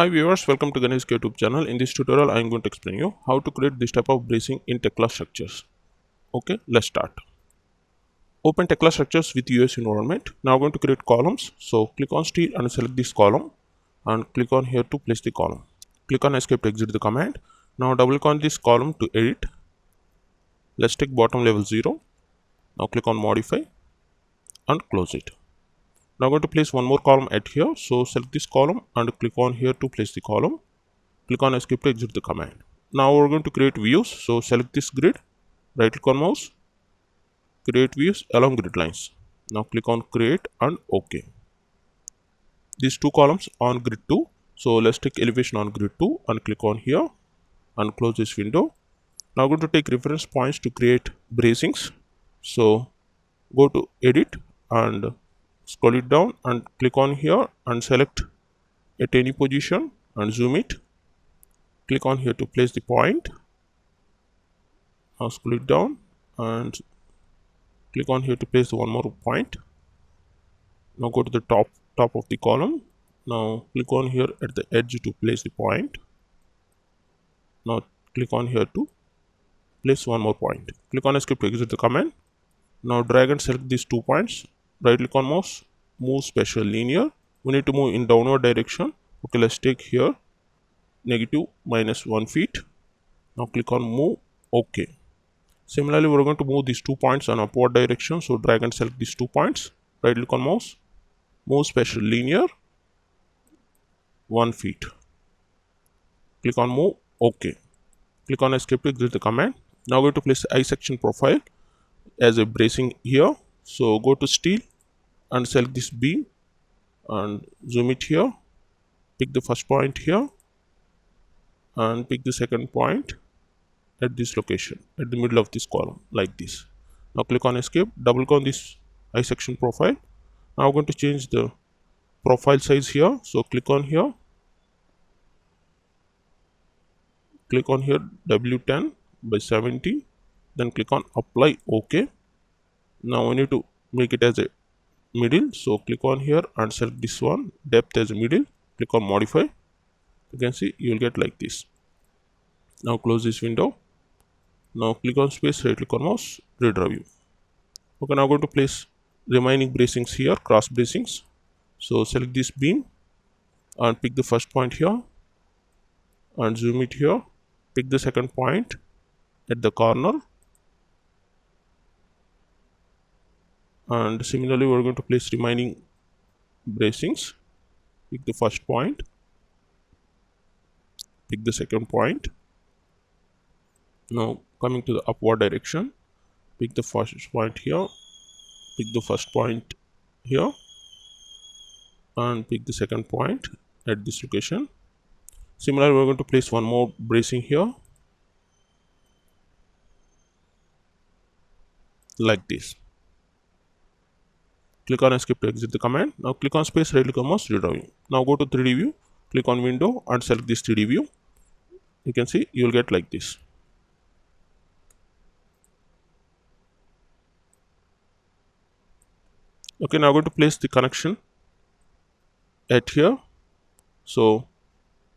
Hi viewers, welcome to Ganisk YouTube channel. In this tutorial, I am going to explain you how to create this type of bracing in Tekla Structures. Okay, let's start. Open Tekla Structures with US environment. Now I'm going to create columns. So click on steel and select this column and click on here to place the column. Click on escape to exit the command. Now double click on this column to edit. Let's take bottom level 0. Now click on modify and close it. Now I'm going to place one more column at here. So select this column and click on here to place the column. Click on escape to exit the command. Now we're going to create views. So select this grid, right click on mouse, create views along grid lines. Now click on create and OK. These two columns on grid 2. So let's take elevation on grid 2 and click on here and close this window. Now we're going to take reference points to create bracings. So go to edit and scroll it down and click on here and select at any position and zoom it. Click on here to place the point. Now scroll it down and click on here to place one more point. Now go to the top of the column. Now click on here at the edge to place the point. Now click on here to place one more point. Click on escape to exit the command. Now drag and select these 2 points. Right click on mouse, move spatial linear. We need to move in downward direction. Okay, let's take here negative -1 feet. Now click on move. Okay. Similarly, we're going to move these 2 points on upward direction. So drag and select these 2 points. Right click on mouse, move spatial linear 1 feet. Click on move. OK. Click on escape to exit the command. Now we're going to place I section profile as a bracing here. So go to steel and select this beam and zoom it here. Pick the first point here and pick the second point at this location at the middle of this column like this. Now click on escape, double click on this I section profile. Now I'm going to change the profile size here. So click on here, click on here W10 by 70, then click on apply. OK. Now we need to make it as a middle. So click on here and select this one, depth as a middle. Click on modify. You can see you will get like this. Now close this window. Now click on space, right click on mouse, redraw view. Okay, now I'm going to place remaining bracings here, cross bracings. So select this beam and pick the first point here and zoom it here. Pick the second point at the corner, and similarly we're going to place remaining bracings. Pick the first point, pick the second point. Now coming to the upward direction, pick the first point here, pick the first point here, and pick the second point at this location. Similarly, we're going to place one more bracing here like this. Click on escape to exit the command. Now click on space, right click on mouse, redraw view. Now go to 3D view, click on window and select this 3D view. You can see you will get like this. Okay, now I'm going to place the connection at here. So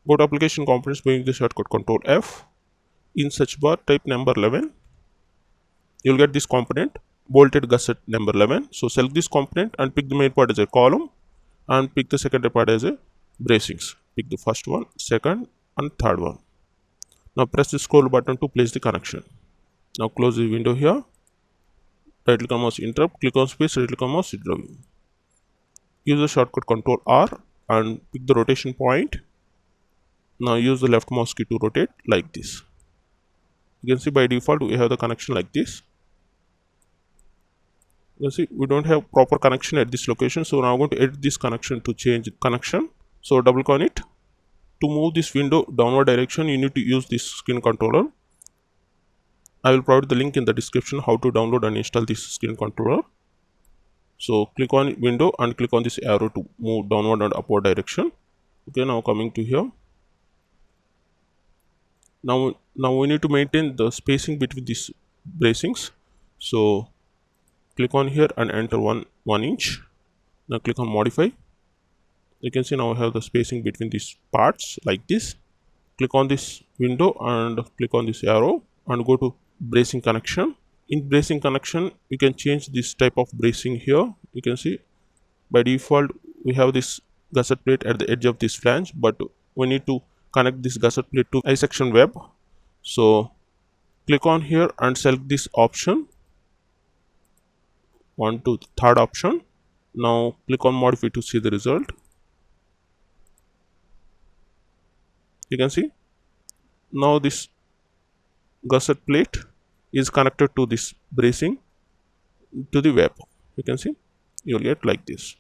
go to application components by using the shortcut Control F. In search bar type number 11. You'll get this component, bolted gusset number 11. So select this component and pick the main part as a column and pick the secondary part as a bracings. Pick the first one, second and third one. Now press the scroll button to place the connection. Now close the window here. Right click on mouse, interrupt, click on space, right click on mouse, redraw view. Use the shortcut Control R and pick the rotation point. Now use the left mouse key to rotate like this. You can see by default we have the connection like this. You can see we don't have proper connection at this location. So now I'm going to edit this connection to change connection. So double click on it. To move this window downward direction, you need to use this screen controller. I will provide the link in the description how to download and install this screen controller. So click on window and click on this arrow to move downward and upward direction. Okay, now coming to here. Now we need to maintain the spacing between these bracings. So click on here and enter 1 inch. Now click on modify. You can see now I have the spacing between these parts like this. Click on this window and click on this arrow and go to bracing connection. In bracing connection, you can change this type of bracing here. You can see by default we have this gusset plate at the edge of this flange, but we need to connect this gusset plate to I section web. So click on here and select this option, one to the third option. Now click on modify to see the result. You can see now this gusset plate is connected to this bracing to the web. You can see you'll get like this.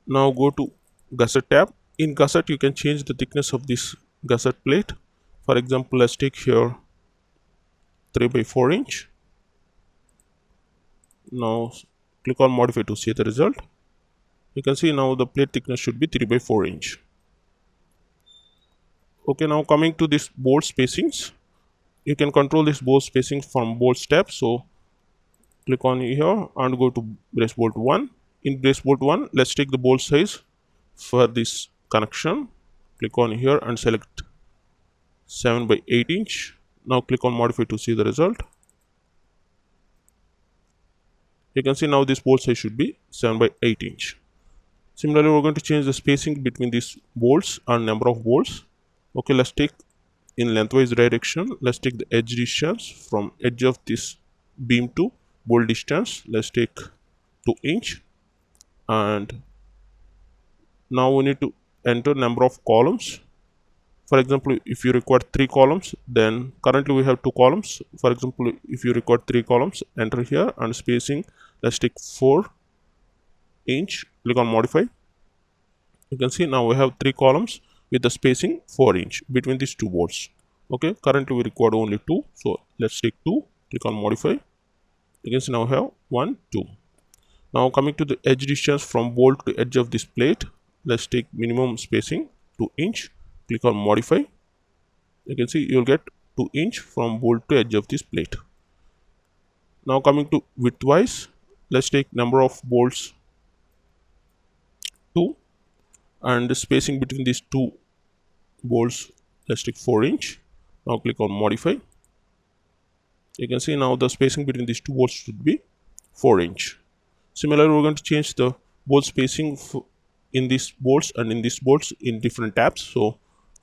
Now go to gusset tab. In gusset you can change the thickness of this gusset plate. For example, let's take here 3 by 4 inch. Now click on modify to see the result. You can see now the plate thickness should be 3 by 4 inch. Okay, now coming to this bolt spacings, you can control this bolt spacing from bolt tab. So click on here and go to brace bolt 1. In brace bolt 1, let's take the bolt size for this connection. Click on here and select 7 by 8 inch. Now click on modify to see the result. You can see now this bolt size should be 7 by 8 inch. Similarly, we're going to change the spacing between these bolts and number of bolts. Okay, let's take in lengthwise direction. Let's take the edge distance from edge of this beam to bolt distance. Let's take 2 inch. And now we need to enter number of columns. For example, if you require 3 columns, then currently we have 2 columns. For example, if you require 3 columns, enter here and spacing, let's take 4 inch. Click on modify. You can see now we have 3 columns with the spacing 4 inch between these 2 bolts. Okay, currently we require only 2, so let's take 2. Click on modify. You can see now we have 1, 2. Now coming to the edge distance from bolt to edge of this plate, let's take minimum spacing 2 inch. Click on modify. You can see you'll get 2 inch from bolt to edge of this plate. Now coming to widthwise, let's take number of bolts 2 and the spacing between these 2 bolts, let's take 4 inch. Now click on modify. You can see now the spacing between these 2 bolts should be 4 inch. Similarly, we're going to change the bolt spacing in these bolts and in these bolts in different tabs. So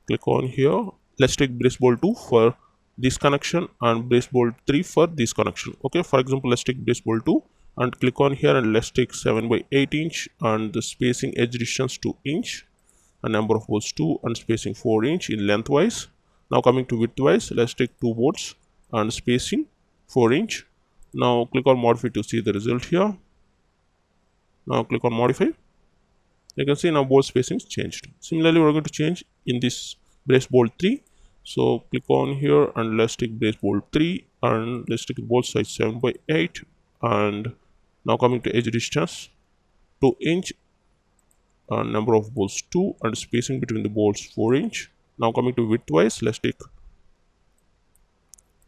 click on here. Let's take brace bolt 2 for this connection and brace bolt 3 for this connection. Okay, for example, let's take brace bolt 2 and click on here and let's take 7 by 8 inch and the spacing edge distance 2 inch and number of bolts 2 and spacing 4 inch in lengthwise. Now coming to widthwise, let's take 2 bolts and spacing 4 inch. Now click on modify to see the result here. Now click on modify. You can see now bolt spacing is changed. Similarly, we're going to change in this brace bolt 3. So click on here and let's take brace bolt 3 and let's take bolt size 7 by 8 and now coming to edge distance 2 inch and number of bolts 2 and spacing between the bolts 4 inch. Now coming to widthwise, let's take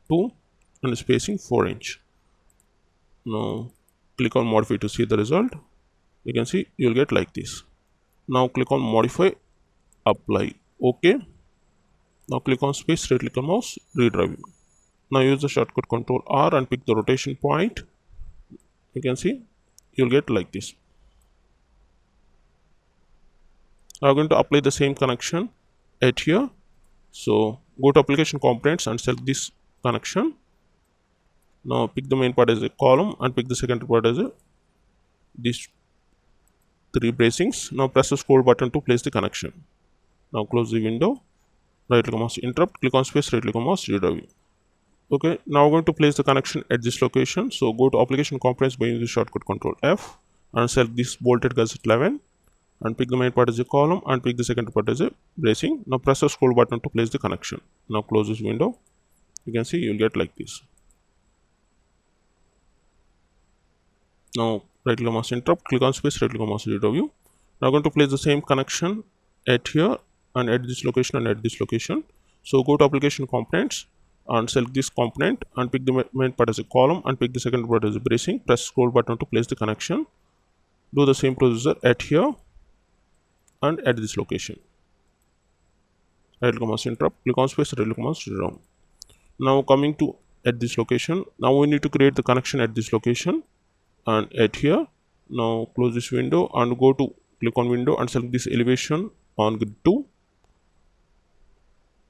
2 and spacing 4 inch. Now click on modify to see the result. You can see you'll get like this. Now click on modify, apply, OK. Now click on space, right click on mouse, redrive. Now use the shortcut Control R and pick the rotation point. You can see you'll get like this. Now I'm going to apply the same connection at here. So go to application components and select this connection. Now pick the main part as a column and pick the second part as a these 3 bracings. Now press the scroll button to place the connection. Now close the window, right click on mouse, interrupt, click on space, right click on mouse, redrive. Okay, now we're going to place the connection at this location. So go to application components by using the shortcut Control F and select this bolted gusset 11 and pick the main part as a column and pick the second part as a bracing. Now press the scroll button to place the connection. Now close this window. You can see you'll get like this. Now right click on mouse, interrupt, click on space, right click on mouse, redrive. Now I'm going to place the same connection at here and at this location and at this location. So go to application components and select this component and pick the main part as a column and pick the second part as a bracing. Press scroll button to place the connection. do the same procedure at here and at this location. Right click mouse interrupt, click on space, right click mouse down. Now coming to at this location, now we need to create the connection at this location and at here. Now close this window and go to click on window and select this elevation on grid 2.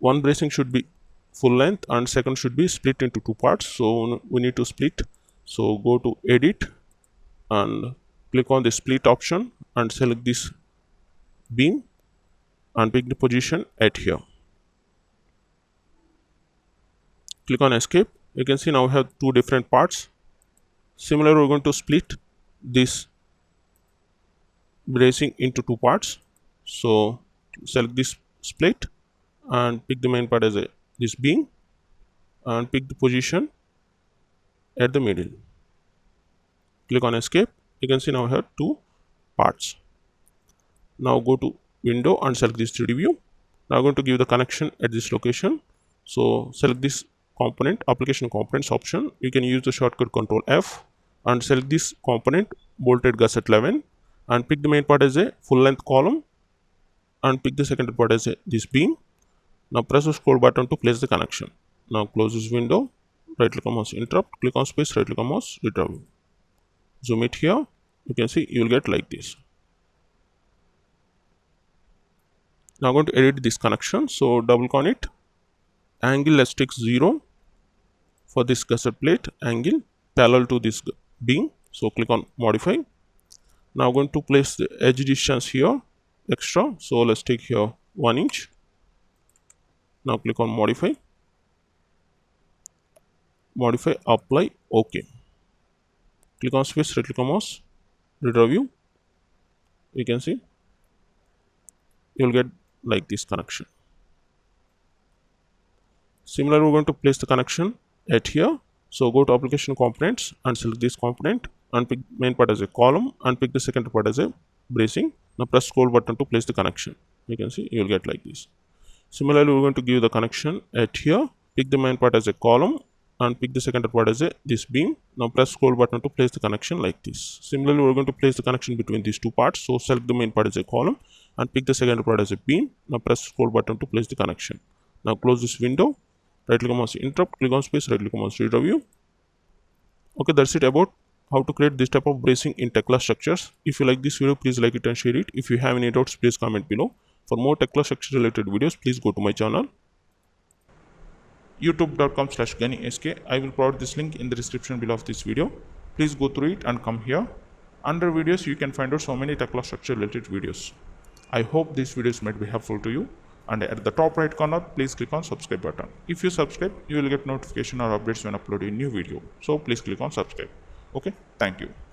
One bracing should be full length and second should be split into two parts, so we need to split. So go to edit and click on the split option and select this beam and pick the position at here. Click on escape. You can see now we have two different parts. Similarly, we're going to split this bracing into two parts. So select this split and pick the main part as this beam and pick the position at the middle. Click on escape. You can see now we have two parts. Now go to window and select this 3D view. Now I'm going to give the connection at this location. So select this component, application components option. You can use the shortcut Control F and select this component bolted gusset 11 and pick the main part as a full length column and pick the second part as this beam. Now press the scroll button to place the connection. Now close this window, right click on mouse interrupt, click on space, right click on mouse retrieve. Zoom it here. You can see you will get like this. Now I'm going to edit this connection. So double click on it. Angle, let's take 0 for this gusset plate angle parallel to this beam. So click on modify. Now I'm going to place the edge distance here extra. So let's take here 1 inch. Now click on modify. Modify, apply, OK. Click on space, right click on mouse, redraw view. You can see you'll get like this connection. Similarly, we're going to place the connection at here. So go to application components and select this component and pick main part as a column and pick the second part as a bracing. Now press scroll button to place the connection. You can see you'll get like this. Similarly, we're going to give the connection at here. Pick the main part as a column and pick the second part as this beam. Now press scroll button to place the connection like this. Similarly, we're going to place the connection between these two parts. So select the main part as a column and pick the second part as a beam. Now press scroll button to place the connection. Now close this window. Right click on mouse interrupt, click on space, right click on mouse review. Okay, that's it about how to create this type of bracing in Tekla Structures. If you like this video, please like it and share it. If you have any doubts, please comment below. For more Tekla Structures related videos, please go to my channel youtube.com/GaniSK. I will provide this link in the description below of this video. Please go through it and come here. Under videos, you can find out so many Tekla Structure related videos. I hope these videos might be helpful to you. And at the top right corner, please click on subscribe button. If you subscribe, you will get notification or updates when uploading new video. So please click on subscribe. Okay, thank you.